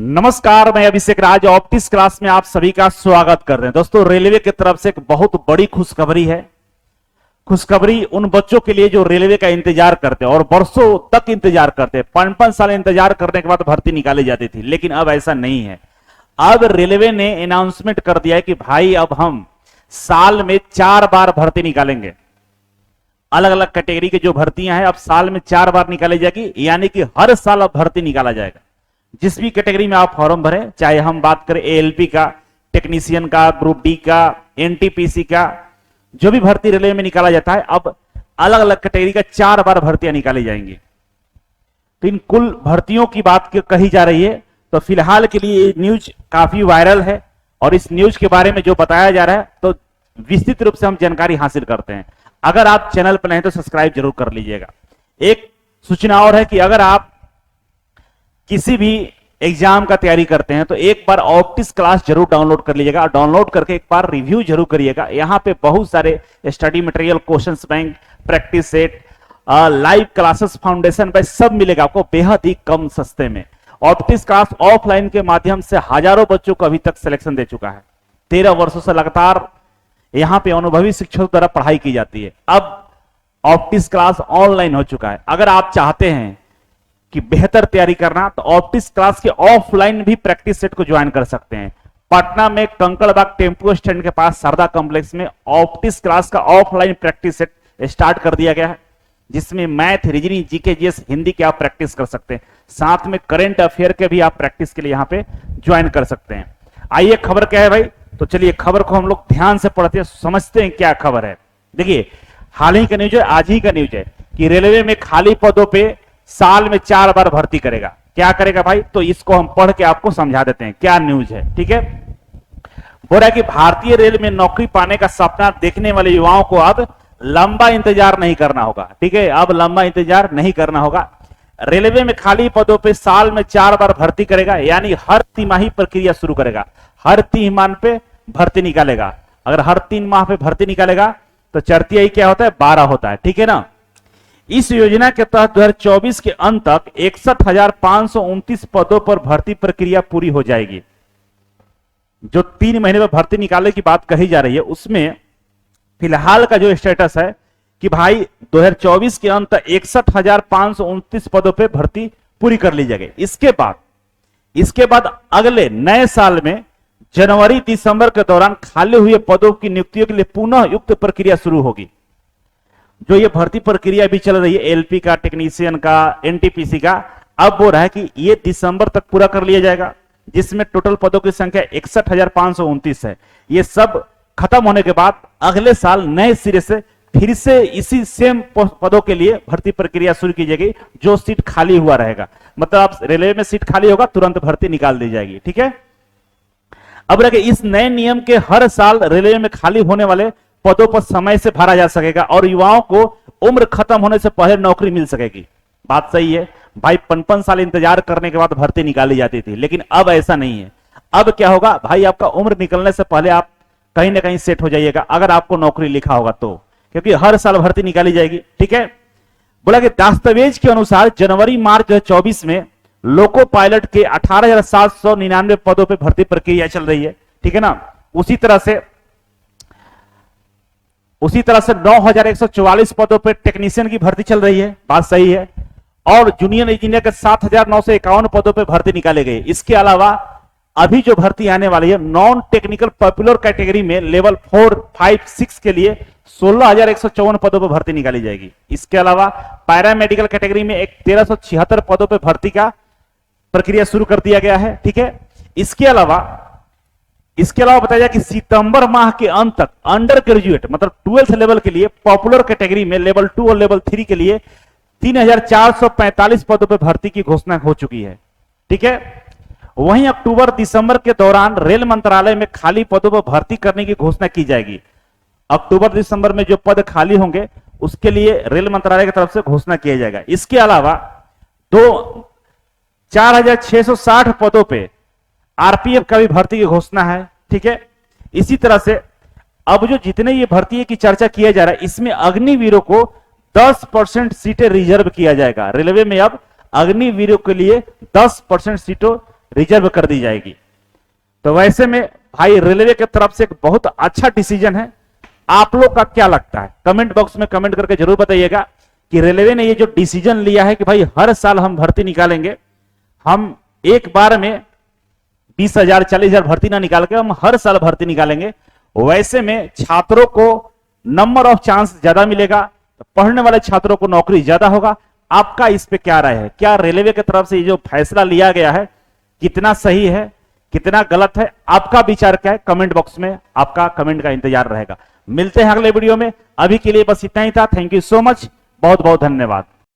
नमस्कार, मैं अभिषेक राज optics class में आप सभी का स्वागत कर रहे हैं। दोस्तों, रेलवे की तरफ से एक बहुत बड़ी खुशखबरी है। खुशखबरी उन बच्चों के लिए जो रेलवे का इंतजार करते हैं और वर्षों तक इंतजार करते हैं। 5-5 साल इंतजार करने के बाद भर्ती निकाली जाती थी, लेकिन अब ऐसा नहीं है। अब रेलवे ने अनाउंसमेंट कर दिया है कि भाई अब हम साल में 4 बार भर्ती निकालेंगे। अलग अलग कैटेगरी की जो भर्तियां हैं अब साल में 4 बार निकाली जाएगी, यानी कि हर साल अब भर्ती निकाला जाएगा। जिस भी कैटेगरी में आप फॉर्म भरें, चाहे हम बात करें एएलपी का, टेक्नीशियन का, ग्रुप डी का, एनटीपीसी का, जो भी भर्ती रेलवे में निकाला जाता है, अब अलग अलग कैटेगरी का 4 बार भर्तियां निकाली जाएंगी। तो इन कुल भर्तियों की बात कही जा रही है। तो फिलहाल के लिए ये न्यूज काफी वायरल है और इस न्यूज के बारे में जो बताया जा रहा है तो विस्तृत रूप से हम जानकारी हासिल करते हैं। अगर आप चैनल पर नहीं तो सब्सक्राइब जरूर कर लीजिएगा। एक सूचना और है कि अगर आप किसी भी एग्जाम का तैयारी करते हैं तो एक बार ऑप्टिक्स क्लास जरूर डाउनलोड कर लीजिएगा और डाउनलोड करके एक बार रिव्यू जरूर करिएगा। यहाँ पे बहुत सारे study material, questions bank, practice set, live classes, foundation batch सब मिलेगा आपको बेहद ही कम सस्ते में। ऑप्टिक्स क्लास ऑफलाइन के माध्यम से हजारों बच्चों को अभी तक सिलेक्शन दे चुका है। 13 वर्षों से लगातार यहाँ पे अनुभवी शिक्षकों द्वारा पढ़ाई की जाती है। अब ऑप्टिक्स क्लास ऑनलाइन हो चुका है। अगर आप चाहते हैं कि बेहतर तैयारी करना तो ऑप्टिक्स क्लास के ऑफलाइन भी प्रैक्टिस सेट को ज्वाइन कर सकते हैं। पटना में कंकड़बाग टेम्पो स्टैंड के पास शारदा कॉम्प्लेक्स में ऑप्टिक्स क्लास का ऑफलाइन प्रैक्टिस सेट स्टार्ट कर दिया गया है, जिसमें math, reasoning, GK, GS, Hindi की आप प्रैक्टिस कर सकते हैं। साथ में करंट अफेयर के भी आप प्रैक्टिस के लिए यहां पे ज्वाइन कर सकते हैं। आइए, खबर क्या है भाई, तो चलिए खबर को हम लोग ध्यान से पढ़ते हैं, समझते हैं क्या खबर है। देखिए, हाल ही का न्यूज है, आज ही का न्यूज है कि रेलवे में खाली पदों पे साल में 4 बार भर्ती करेगा। क्या करेगा भाई, तो इसको हम पढ़ के आपको समझा देते हैं क्या न्यूज है। ठीक है, बोल रहा है कि भारतीय रेल में नौकरी पाने का सपना देखने वाले युवाओं को अब लंबा इंतजार नहीं करना होगा। ठीक है, अब लंबा इंतजार नहीं करना होगा। रेलवे में खाली पदों पे साल में 4 बार भर्ती करेगा, यानी हर तिमाही प्रक्रिया शुरू करेगा। हर तिमाही पे भर्ती निकालेगा। अगर हर 3 माह पे भर्ती निकालेगा तो चरतियाई क्या होता है, 12 होता है। ठीक है ना। इस योजना के तहत 2024 के अंत तक 61,529 पदों पर भर्ती प्रक्रिया पूरी हो जाएगी। जो 3 महीने में भर्ती निकालने की बात कही जा रही है, उसमें फिलहाल का जो स्टेटस है कि भाई 2024 के अंत तक 61,529 पदों पर भर्ती पूरी कर ली जाएगी। इसके बाद अगले नए साल में जनवरी दिसंबर के दौरान खाली हुए पदों की नियुक्तियों के लिए पुनः युक्त प्रक्रिया शुरू होगी। जो ये भर्ती प्रक्रिया अभी चल रही है एलपी का, टेक्नीशियन का, एनटीपीसी का, अब वो रहा है कि ये दिसंबर तक पूरा कर लिया जाएगा, जिसमें टोटल पदों की संख्या 61,529 है। ये सब खत्म होने के बाद अगले साल नए सिरे से फिर से इसी सेम पदों के लिए भर्ती प्रक्रिया शुरू की जाएगी। जो सीट खाली हुआ रहेगा, मतलब आप रेलवे में सीट खाली होगा तुरंत भर्ती निकाल दी जाएगी। ठीक है, अब रखे इस नए नियम के हर साल रेलवे में खाली होने वाले पदों पर समय से भरा जा सकेगा और युवाओं को उम्र खत्म होने से पहले नौकरी मिल सकेगी। बात सही है भाई, 55 साल इंतजार करने के बाद भर्ती निकाली जाती थी, लेकिन अब ऐसा नहीं है। अब क्या होगा भाई, आपका उम्र निकलने से पहले आप कहीं ना कहीं सेट हो जाइएगा, अगर आपको नौकरी लिखा होगा तो, क्योंकि हर साल भर्ती निकाली जाएगी। ठीक है, बोला कि दस्तावेज के अनुसार जनवरी मार्च 2024 में लोको पायलट के 18,799 पदों पर भर्ती प्रक्रिया चल रही है। ठीक है ना। उसी तरह से 9,144 पदों पर टेक्नीशियन की भर्ती चल रही है। बात सही है। और जूनियर इंजीनियर के 7,951 पदों पर भर्ती निकाले गए। इसके अलावा अभी जो भर्ती आने वाली है नॉन टेक्निकल पॉपुलर कैटेगरी में लेवल 4, 5, 6 के लिए 16,154 पदों पर भर्ती निकाली जाएगी। इसके अलावा पैरामेडिकल कैटेगरी में 1,376 पदों पर भर्ती का प्रक्रिया शुरू कर दिया गया है। ठीक है, इसके अलावा बताया जाए कि सितंबर माह के अंत तक अंडर ग्रेजुएट मतलब 12th लेवल के लिए पॉपुलर कैटेगरी में लेवल 2 और लेवल 3 के लिए 3,445 पदों पर भर्ती की घोषणा हो चुकी है। ठीक है, वहीं अक्टूबर दिसंबर के दौरान रेल मंत्रालय में खाली पदों पर भर्ती करने की घोषणा की जाएगी। अक्टूबर दिसंबर में जो पद खाली होंगे उसके लिए रेल मंत्रालय की तरफ से घोषणा किया जाएगा। इसके अलावा 4,660 पदों पे आरपीएफ का भी भर्ती की घोषणा है। ठीक है, इसी तरह से अब जो जितने ये भर्ती की चर्चा किया जा रहा है, इसमें अग्निवीरों को 10% सीटें रिजर्व किया जाएगा। रेलवे में अब अग्निवीरों के लिए 10% सीटों रिजर्व कर दी जाएगी। तो वैसे में भाई रेलवे की तरफ से एक बहुत अच्छा डिसीजन है। आप लोग का क्या लगता है कमेंट बॉक्स में कमेंट करके जरूर बताइएगा कि रेलवे ने ये जो डिसीजन लिया है कि भाई हर साल हम भर्ती निकालेंगे, हम एक बार में 20,000 40,000 भर्ती ना निकाल के हम हर साल भर्ती निकालेंगे, वैसे में छात्रों को नंबर ऑफ चांस ज्यादा मिलेगा, तो पढ़ने वाले छात्रों को नौकरी ज्यादा होगा। आपका इस पे क्या राय है? क्या रेलवे की तरफ से ये जो फैसला लिया गया है कितना सही है, कितना गलत है? आपका विचार क्या है? कमेंट बॉक्स में आपका कमेंट का इंतजार रहेगा। मिलते हैं अगले वीडियो में। अभी के लिए बस इतना ही था। थैंक यू सो मच, बहुत बहुत धन्यवाद।